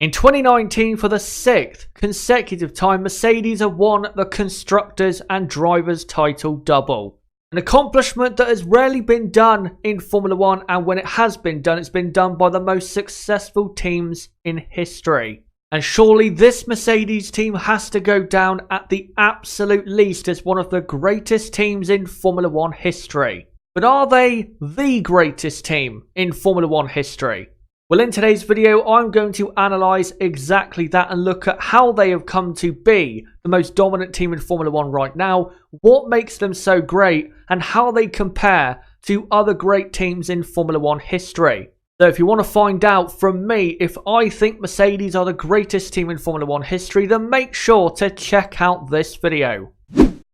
In 2019, for the 6th consecutive time, Mercedes have won the Constructors and Drivers title double. An accomplishment that has rarely been done in Formula 1, and when it has been done, it's been done by the most successful teams in history. And surely this Mercedes team has to go down at the absolute least as one of the greatest teams in Formula 1 history. But are they the greatest team in Formula 1 history? Well, in today's video, I'm going to analyse exactly that and look at how they have come to be the most dominant team in Formula 1 right now, what makes them so great, and how they compare to other great teams in Formula 1 history. So if you want to find out from me if I think Mercedes are the greatest team in Formula 1 history, then make sure to check out this video.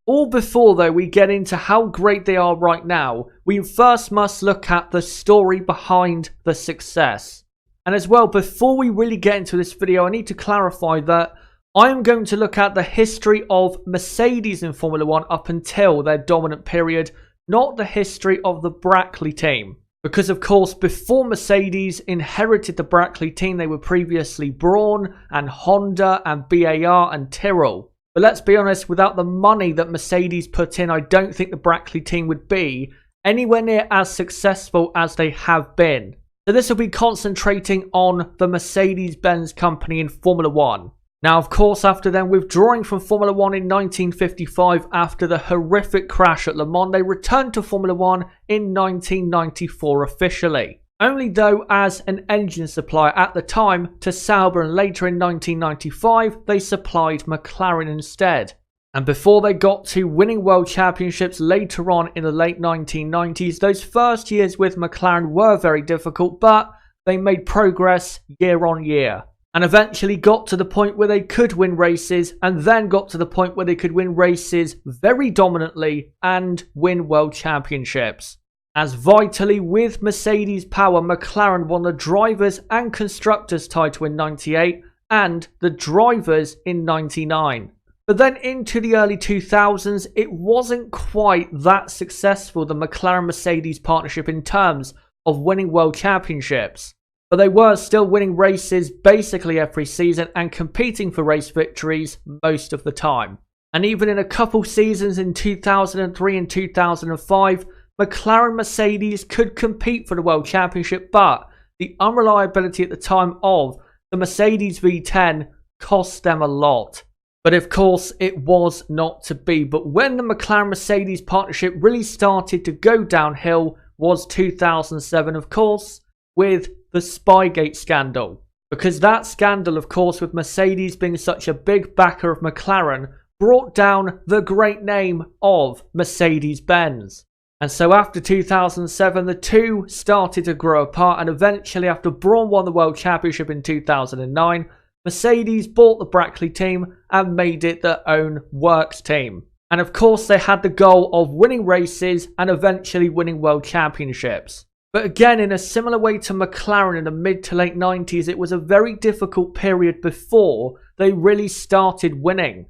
All before though we get into how great they are right now, we first must look at the story behind the success. And as well, before we really get into this video, I need to clarify that I'm going to look at the history of Mercedes in Formula 1 up until their dominant period, not the history of the Brackley team. Because of course, before Mercedes inherited the Brackley team, they were previously Brawn and Honda and BAR and Tyrrell. But let's be honest, without the money that Mercedes put in, I don't think the Brackley team would be anywhere near as successful as they have been. So this will be concentrating on the Mercedes-Benz company in Formula 1. Now, of course, after then withdrawing from Formula 1 in 1955 after the horrific crash at Le Mans, they returned to Formula 1 in 1994 officially. Only though as an engine supplier at the time to Sauber, and later in 1995 they supplied Mclaren instead. And before they got to winning world championships later on in the late 1990s, those first years with McLaren were very difficult, but they made progress year on year. And eventually got to the point where they could win races, and then got to the point where they could win races very dominantly and win world championships. As vitally with Mercedes power, McLaren won the Drivers and Constructors title in 98 and the Drivers in 99. But then into the early 2000s, it wasn't quite that successful, the McLaren-Mercedes partnership, in terms of winning world championships. But they were still winning races basically every season and competing for race victories most of the time. And even in a couple seasons in 2003 and 2005, McLaren-Mercedes could compete for the world championship, but the unreliability at the time of the Mercedes V10 cost them a lot. But of course, it was not to be. But when the McLaren-Mercedes partnership really started to go downhill was 2007, of course, with the Spygate scandal. Because that scandal, of course, with Mercedes being such a big backer of McLaren, brought down the great name of Mercedes-Benz. And so after 2007, the two started to grow apart, and eventually after Brawn won the World Championship in 2009, Mercedes bought the Brackley team and made it their own works team. And of course they had the goal of winning races and eventually winning world championships. But again, in a similar way to McLaren in the mid to late 90s, it was a very difficult period before they really started winning.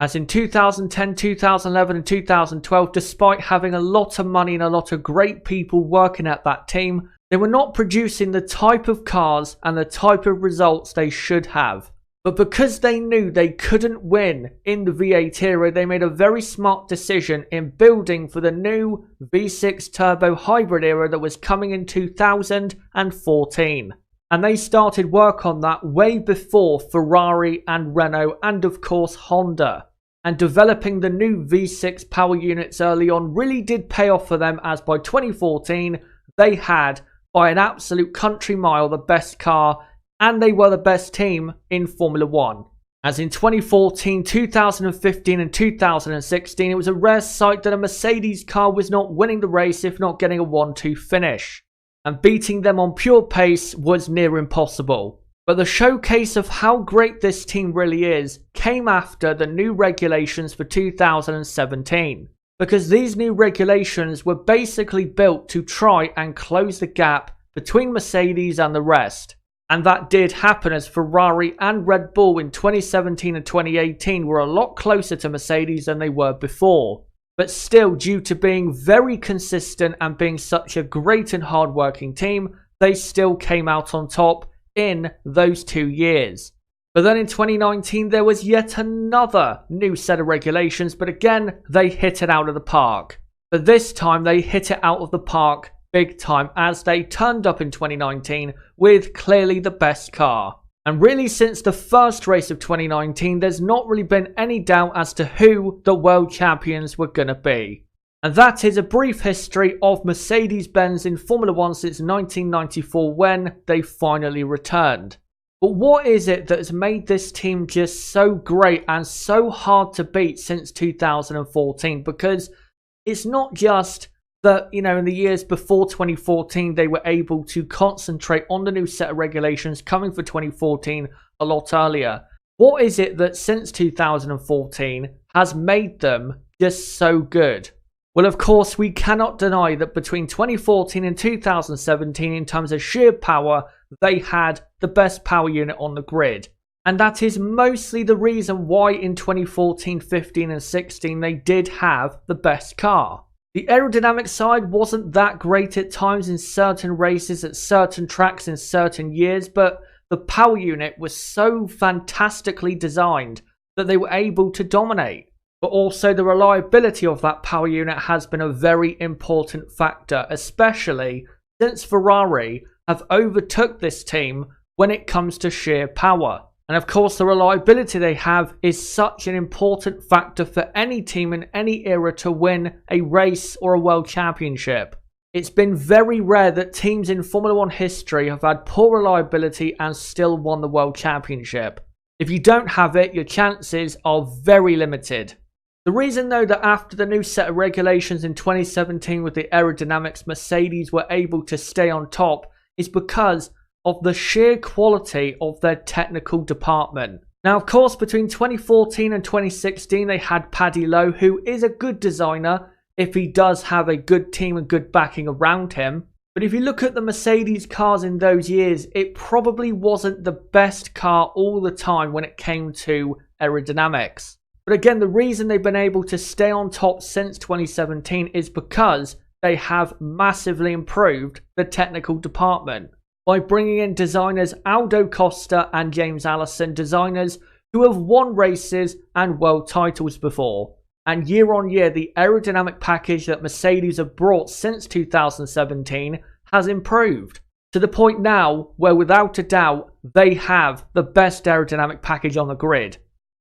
As in 2010, 2011 and 2012, despite having a lot of money and a lot of great people working at that team, they were not producing the type of cars and the type of results they should have. But because they knew they couldn't win in the V8 era, they made a very smart decision in building for the new V6 turbo hybrid era that was coming in 2014. And they started work on that way before Ferrari and Renault and of course Honda. And developing the new V6 power units early on really did pay off for them, as by 2014 they had by an absolute country mile the best car, and they were the best team in Formula 1. As in 2014, 2015 and 2016, it was a rare sight that a Mercedes car was not winning the race, if not getting a 1-2 finish. And beating them on pure pace was near impossible. But the showcase of how great this team really is came after the new regulations for 2017. Because these new regulations were basically built to try and close the gap between Mercedes and the rest. And that did happen, as Ferrari and Red Bull in 2017 and 2018 were a lot closer to Mercedes than they were before. But still, due to being very consistent and being such a great and hard-working team, they still came out on top in those 2 years. But then in 2019, there was yet another new set of regulations, but again, they hit it out of the park. But this time, they hit it out of the park big time as they turned up in 2019 with clearly the best car. And really, since the first race of 2019, there's not really been any doubt as to who the world champions were going to be. And that is a brief history of Mercedes-Benz in Formula 1 since 1994 when they finally returned. But what is it that has made this team just so great and so hard to beat since 2014? Because it's not just that, in the years before 2014, they were able to concentrate on the new set of regulations coming for 2014 a lot earlier. What is it that since 2014 has made them just so good? Well, of course, we cannot deny that between 2014 and 2017, in terms of sheer power, they had the best power unit on the grid. And that is mostly the reason why in 2014, 15 and 16 they did have the best car. The aerodynamic side wasn't that great at times in certain races, at certain tracks in certain years, but the power unit was so fantastically designed that they were able to dominate. But also the reliability of that power unit has been a very important factor, especially since Ferrari have overtook this team when it comes to sheer power. And of course, the reliability they have is such an important factor for any team in any era to win a race or a world championship. It's been very rare that teams in Formula 1 history have had poor reliability and still won the world championship. If you don't have it, your chances are very limited. The reason though that after the new set of regulations in 2017 with the aerodynamics, Mercedes were able to stay on top is because of the sheer quality of their technical department. Now, of course, between 2014 and 2016, they had Paddy Lowe, who is a good designer if he does have a good team and good backing around him. But if you look at the Mercedes cars in those years, it probably wasn't the best car all the time when it came to aerodynamics. But again, the reason they've been able to stay on top since 2017 is because they have massively improved the technical department by bringing in designers Aldo Costa and James Allison, designers who have won races and world titles before. And year on year, the aerodynamic package that Mercedes have brought since 2017 has improved to the point now where without a doubt they have the best aerodynamic package on the grid.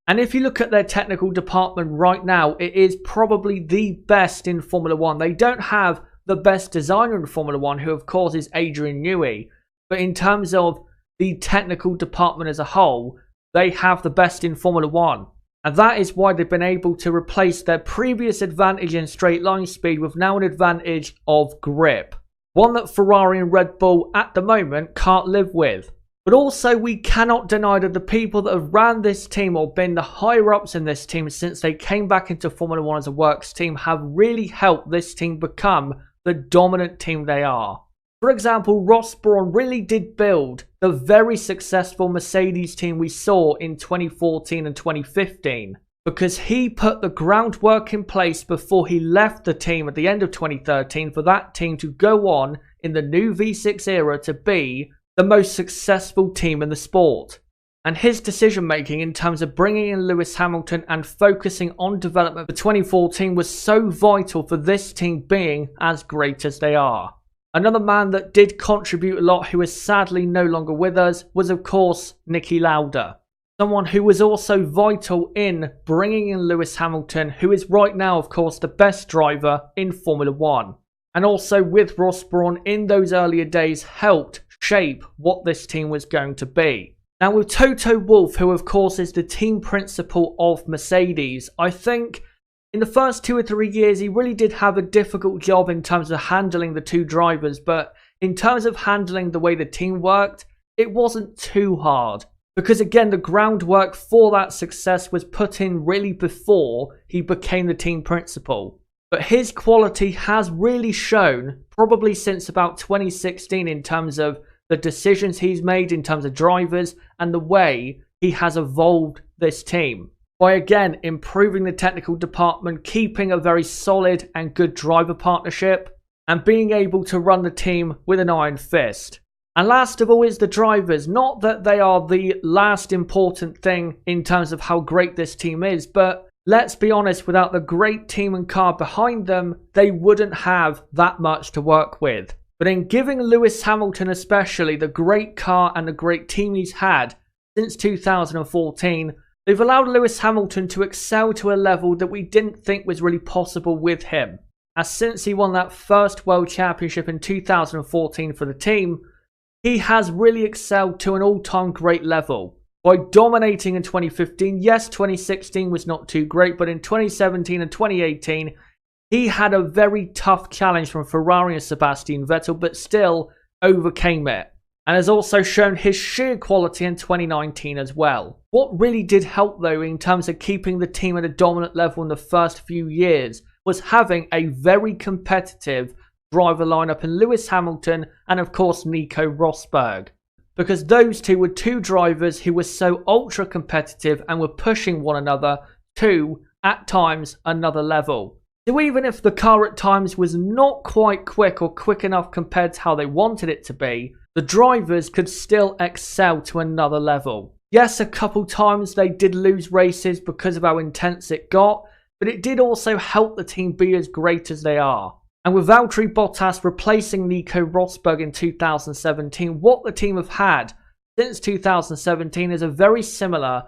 And if you look at their technical department right now, it is probably the best in Formula 1. They don't have the best designer in Formula 1, who of course is Adrian Newey. But in terms of the technical department as a whole, they have the best in Formula 1. And that is why they've been able to replace their previous advantage in straight line speed with now an advantage of grip. One that Ferrari and Red Bull at the moment can't live with. But also, we cannot deny that the people that have ran this team or been the higher ups in this team since they came back into Formula 1 as a works team have really helped this team become the dominant team they are. For example, Ross Brawn really did build the very successful Mercedes team we saw in 2014 and 2015 because he put the groundwork in place before he left the team at the end of 2013 for that team to go on in the new V6 era to be the most successful team in the sport. And his decision making in terms of bringing in Lewis Hamilton and focusing on development for 2014 was so vital for this team being as great as they are. Another man that did contribute a lot, who is sadly no longer with us, was of course Niki Lauda. Someone who was also vital in bringing in Lewis Hamilton, who is right now of course the best driver in Formula 1. And also with Ross Brawn in those earlier days helped shape what this team was going to be. Now with Toto Wolff, who of course is the team principal of Mercedes, I think in the first 2 or 3 years he really did have a difficult job in terms of handling the two drivers, but in terms of handling the way the team worked, it wasn't too hard. Because again, the groundwork for that success was put in really before he became the team principal. But his quality has really shown probably since about 2016 in terms of the decisions he's made in terms of drivers and the way he has evolved this team. By again improving the technical department, keeping a very solid and good driver partnership, and being able to run the team with an iron fist. And last of all is the drivers. Not that they are the last important thing in terms of how great this team is, but let's be honest, without the great team and car behind them, they wouldn't have that much to work with. But in giving Lewis Hamilton especially the great car and the great team he's had since 2014, they've allowed Lewis Hamilton to excel to a level that we didn't think was really possible with him. As since he won that first World Championship in 2014 for the team, he has really excelled to an all-time great level by dominating in 2015. Yes, 2016 was not too great, but in 2017 and 2018, he had a very tough challenge from Ferrari and Sebastian Vettel, but still overcame it. And has also shown his sheer quality in 2019 as well. What really did help though in terms of keeping the team at a dominant level in the first few years was having a very competitive driver lineup in Lewis Hamilton and of course Nico Rosberg. Because those two were two drivers who were so ultra competitive and were pushing one another to, at times, another level. So even if the car at times was not quite quick or quick enough compared to how they wanted it to be, the drivers could still excel to another level. Yes, a couple times they did lose races because of how intense it got, but it did also help the team be as great as they are. And with Valtteri Bottas replacing Nico Rosberg in 2017, what the team have had since 2017 is a very similar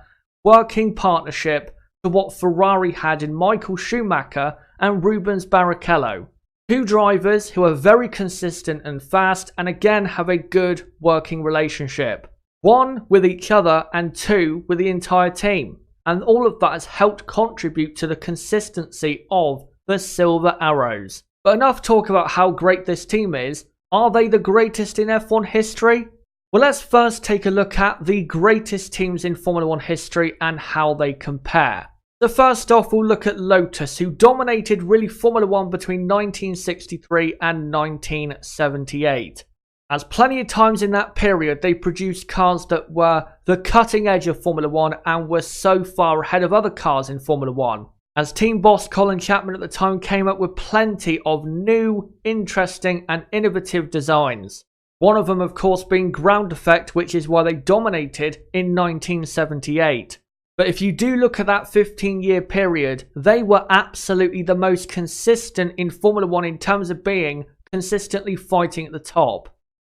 working partnership to what Ferrari had in Michael Schumacher and Rubens Barrichello. Two drivers who are very consistent and fast and again have a good working relationship. One with each other and two with the entire team. And all of that has helped contribute to the consistency of the Silver Arrows. But enough talk about how great this team is. Are they the greatest in F1 history? Well, let's first take a look at the greatest teams in Formula 1 history and how they compare. So first off, we'll look at Lotus, who dominated really Formula 1 between 1963 and 1978. As plenty of times in that period, they produced cars that were the cutting edge of Formula 1 and were so far ahead of other cars in Formula 1. As team boss Colin Chapman at the time came up with plenty of new, interesting and innovative designs. One of them of course being ground effect, which is why they dominated in 1978. But if you do look at that 15-year period, they were absolutely the most consistent in Formula 1 in terms of being consistently fighting at the top.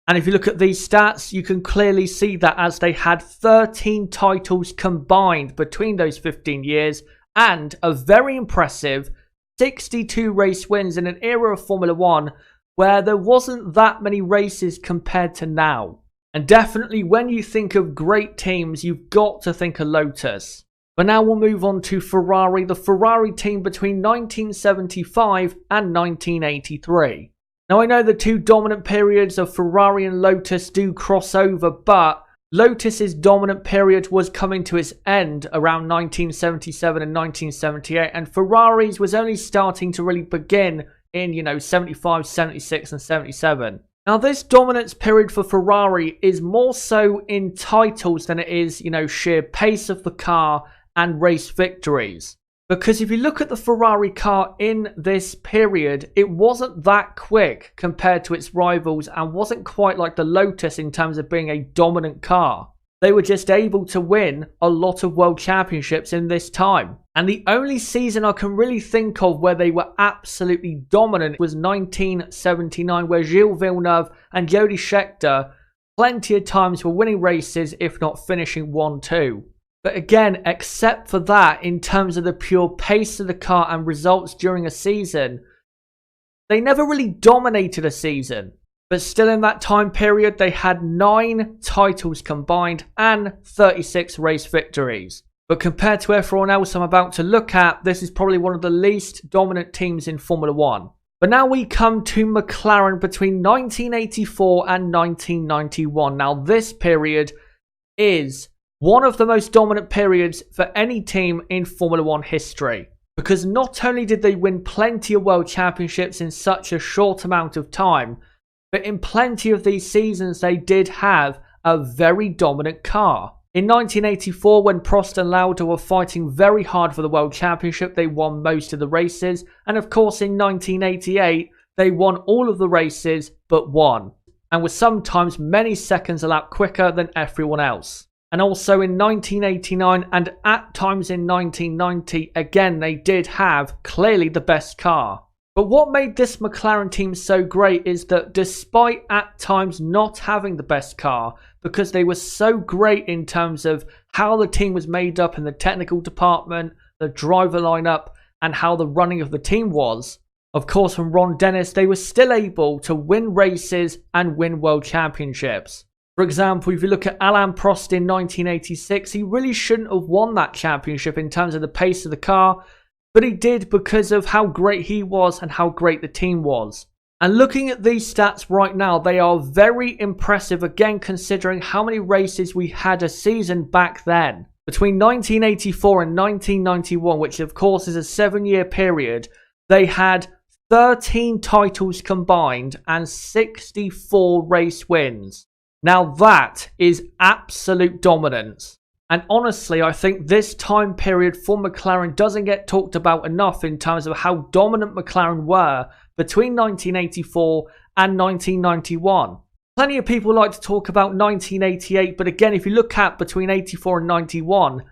And if you look at these stats, you can clearly see that as they had 13 titles combined between those 15 years, and a very impressive 62 race wins in an era of Formula 1 where there wasn't that many races compared to now. And definitely when you think of great teams, you've got to think of Lotus. But now we'll move on to Ferrari, the Ferrari team between 1975 and 1983. Now I know the two dominant periods of Ferrari and Lotus do cross over, but Lotus's dominant period was coming to its end around 1977 and 1978, and Ferrari's was only starting to really begin in, 75, 76 and 77. Now this dominance period for Ferrari is more so in titles than it is, sheer pace of the car and race victories. Because if you look at the Ferrari car in this period, it wasn't that quick compared to its rivals and wasn't quite like the Lotus in terms of being a dominant car. They were just able to win a lot of world championships in this time. And the only season I can really think of where they were absolutely dominant was 1979, where Gilles Villeneuve and Jody Scheckter plenty of times were winning races, if not finishing 1-2. But again, except for that, in terms of the pure pace of the car and results during a season, they never really dominated a season. But still in that time period, they had 9 titles combined and 36 race victories. But compared to everyone else I'm about to look at, this is probably one of the least dominant teams in Formula 1. But now we come to McLaren between 1984 and 1991. Now this period is one of the most dominant periods for any team in Formula 1 history. Because not only did they win plenty of world championships in such a short amount of time, but in plenty of these seasons they did have a very dominant car. In 1984, when Prost and Lauda were fighting very hard for the world championship, they won most of the races. And of course in 1988, they won all of the races but one. and was sometimes many seconds a lap quicker than everyone else. And also in 1989 and at times in 1990, again, they did have clearly the best car. But what made this McLaren team so great is that despite at times not having the best car, because they were so great in terms of how the team was made up in the technical department, the driver lineup, and how the running of the team was, of course from Ron Dennis, they were still able to win races and win world championships. For example, if you look at Alain Prost in 1986, he really shouldn't have won that championship in terms of the pace of the car, but he did because of how great he was and how great the team was. And looking at these stats right now, they are very impressive again considering how many races we had a season back then. Between 1984 and 1991, which of course is a 7-year period, they had 13 titles combined and 64 race wins. Now that is absolute dominance. And honestly, I think this time period for McLaren doesn't get talked about enough in terms of how dominant McLaren were between 1984 and 1991. Plenty of people like to talk about 1988, but again, if you look at between 84 and 91,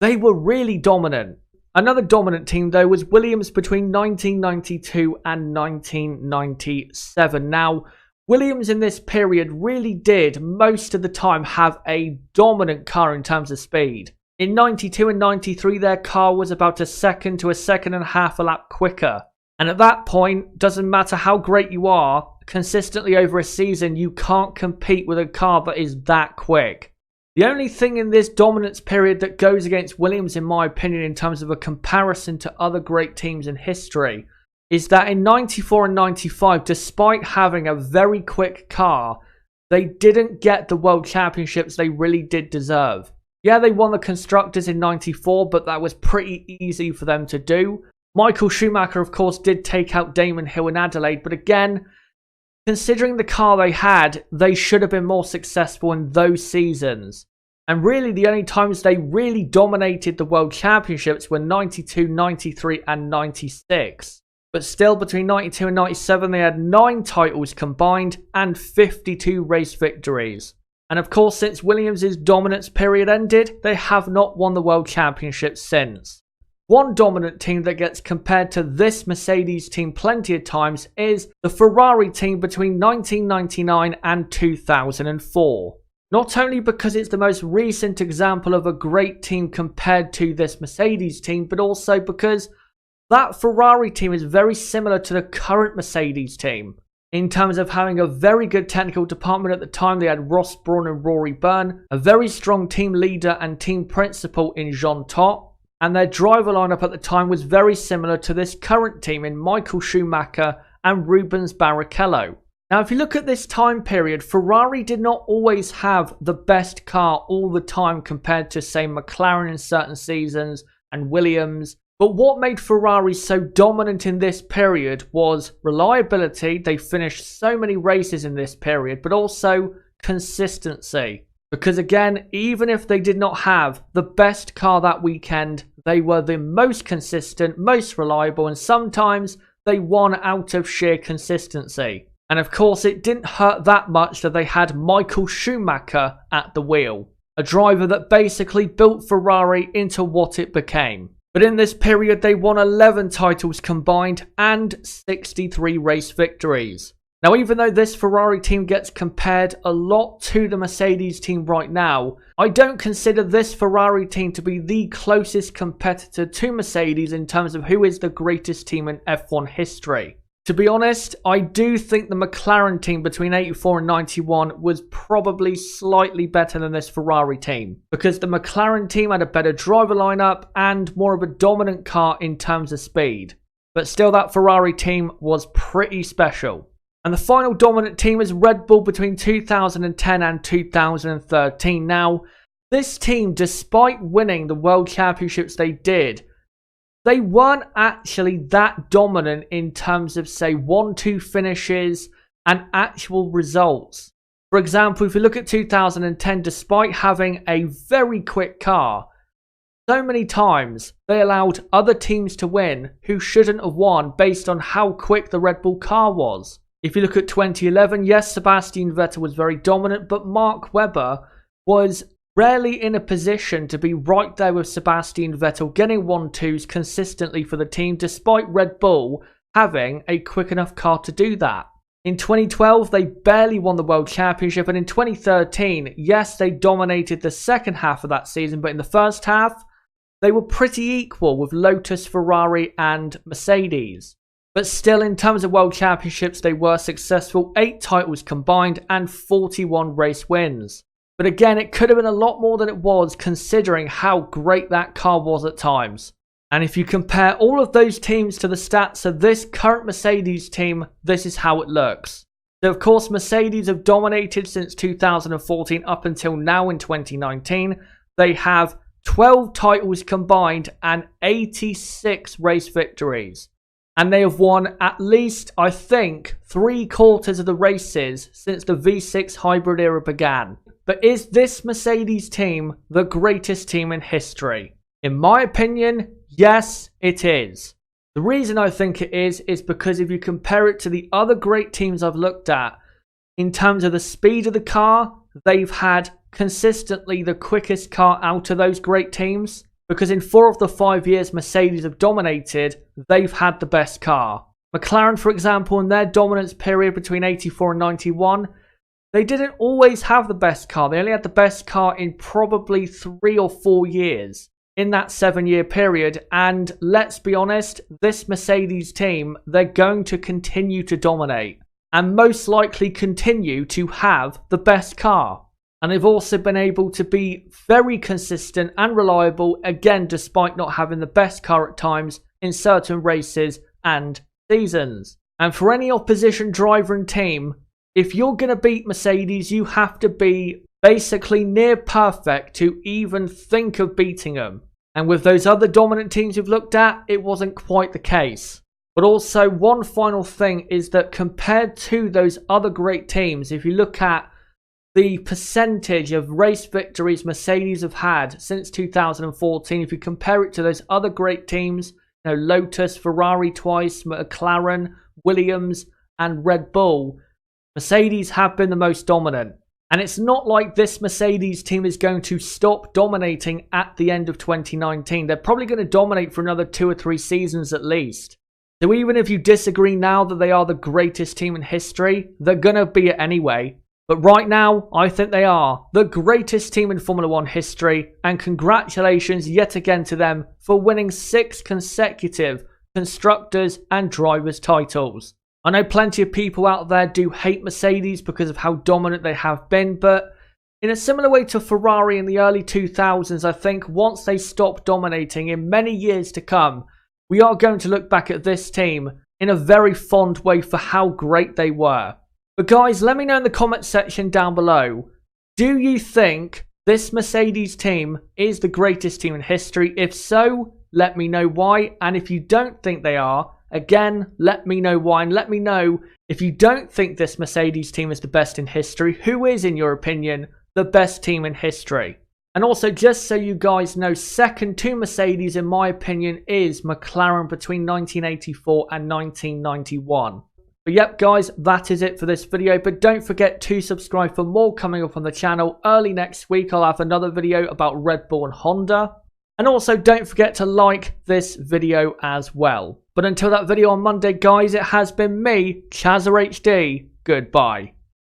they were really dominant. Another dominant team though was Williams between 1992 and 1997. Now, Williams in this period really did most of the time have a dominant car in terms of speed. In 92 and 93 their car was about a second to a second and a half a lap quicker. And at that point, doesn't matter how great you are, consistently over a season you can't compete with a car that is that quick. The only thing in this dominance period that goes against Williams in my opinion in terms of a comparison to other great teams in history is that in 94 and 95, despite having a very quick car, they didn't get the world championships they really did deserve. Yeah, they won the Constructors in 94, but that was pretty easy for them to do. Michael Schumacher, of course, did take out Damon Hill in Adelaide, but again, considering the car they had, they should have been more successful in those seasons. And really, the only times they really dominated the world championships were 92, 93, and 96. But still, between 92 and 97, they had 9 titles combined and 52 race victories. And of course, since Williams' dominance period ended, they have not won the World Championship since. One dominant team that gets compared to this Mercedes team plenty of times is the Ferrari team between 1999 and 2004. Not only because it's the most recent example of a great team compared to this Mercedes team, but also because that Ferrari team is very similar to the current Mercedes team. In terms of having a very good technical department at the time, they had Ross Brawn and Rory Byrne, a very strong team leader and team principal in Jean Todt, and their driver lineup at the time was very similar to this current team in Michael Schumacher and Rubens Barrichello. Now, if you look at this time period, Ferrari did not always have the best car all the time compared to, say, McLaren in certain seasons and Williams. But what made Ferrari so dominant in this period was reliability. They finished so many races in this period, but also consistency. Because again, even if they did not have the best car that weekend, they were the most consistent, most reliable, and sometimes they won out of sheer consistency. And of course, it didn't hurt that much that they had Michael Schumacher at the wheel, a driver that basically built Ferrari into what it became. But in this period, they won 11 titles combined and 63 race victories. Now, even though this Ferrari team gets compared a lot to the Mercedes team right now, I don't consider this Ferrari team to be the closest competitor to Mercedes in terms of who is the greatest team in F1 history. To be honest, I do think the McLaren team between 84 and 91 was probably slightly better than this Ferrari team, because the McLaren team had a better driver lineup and more of a dominant car in terms of speed. But still, that Ferrari team was pretty special. And the final dominant team is Red Bull between 2010 and 2013. Now, this team, despite winning the World Championships they did, they weren't actually that dominant in terms of, say, 1-2 finishes and actual results. For example, if you look at 2010, despite having a very quick car, so many times they allowed other teams to win who shouldn't have won based on how quick the Red Bull car was. If you look at 2011, yes, Sebastian Vettel was very dominant, but Mark Webber was rarely in a position to be right there with Sebastian Vettel, getting 1-2s consistently for the team, despite Red Bull having a quick enough car to do that. In 2012, they barely won the World Championship, and in 2013, yes, they dominated the second half of that season, but in the first half, they were pretty equal with Lotus, Ferrari, and Mercedes. But still, in terms of World Championships, they were successful, 8 titles combined and 41 race wins. But again, it could have been a lot more than it was, considering how great that car was at times. And if you compare all of those teams to the stats of this current Mercedes team, this is how it looks. So of course, Mercedes have dominated since 2014 up until now in 2019. They have 12 titles combined and 86 race victories. And they have won at least, I think, 3/4 of the races since the V6 hybrid era began. But is this Mercedes team the greatest team in history? In my opinion, yes, it is. The reason I think it is because if you compare it to the other great teams I've looked at, in terms of the speed of the car, they've had consistently the quickest car out of those great teams. Because in 4 of the 5 years Mercedes have dominated, they've had the best car. McLaren, for example, in their dominance period between 84 and 91, they didn't always have the best car. They only had the best car in probably 3 or 4 years in that 7-year period. And let's be honest, this Mercedes team, they're going to continue to dominate and most likely continue to have the best car. And they've also been able to be very consistent and reliable, again, despite not having the best car at times in certain races and seasons. And for any opposition driver and team, if you're going to beat Mercedes, you have to be basically near perfect to even think of beating them. And with those other dominant teams you've looked at, it wasn't quite the case. But also, one final thing is that compared to those other great teams, if you look at the percentage of race victories Mercedes have had since 2014, if you compare it to those other great teams, you know, Lotus, Ferrari twice, McLaren, Williams, and Red Bull, Mercedes have been the most dominant. And it's not like this Mercedes team is going to stop dominating at the end of 2019. They're probably going to dominate for another 2 or 3 seasons at least. So even if you disagree now that they are the greatest team in history, they're going to be it anyway. But right now, I think they are the greatest team in Formula 1 history, and congratulations yet again to them for winning 6 consecutive Constructors and Drivers titles. I know plenty of people out there do hate Mercedes because of how dominant they have been, but in a similar way to Ferrari in the early 2000s, I think once they stop dominating in many years to come, we are going to look back at this team in a very fond way for how great they were. But guys, let me know in the comment section down below, do you think this Mercedes team is the greatest team in history? If so, let me know why. And if you don't think they are, again, let me know why. And let me know if you don't think this Mercedes team is the best in history, who is, in your opinion, the best team in history? And also, just so you guys know, second to Mercedes, in my opinion, is McLaren between 1984 and 1991. But yep guys, that is it for this video, but don't forget to subscribe for more coming up on the channel. Early next week I'll have another video about Red Bull and Honda. And also don't forget to like this video as well. But until that video on Monday guys, it has been me, ChazzaHD. Goodbye.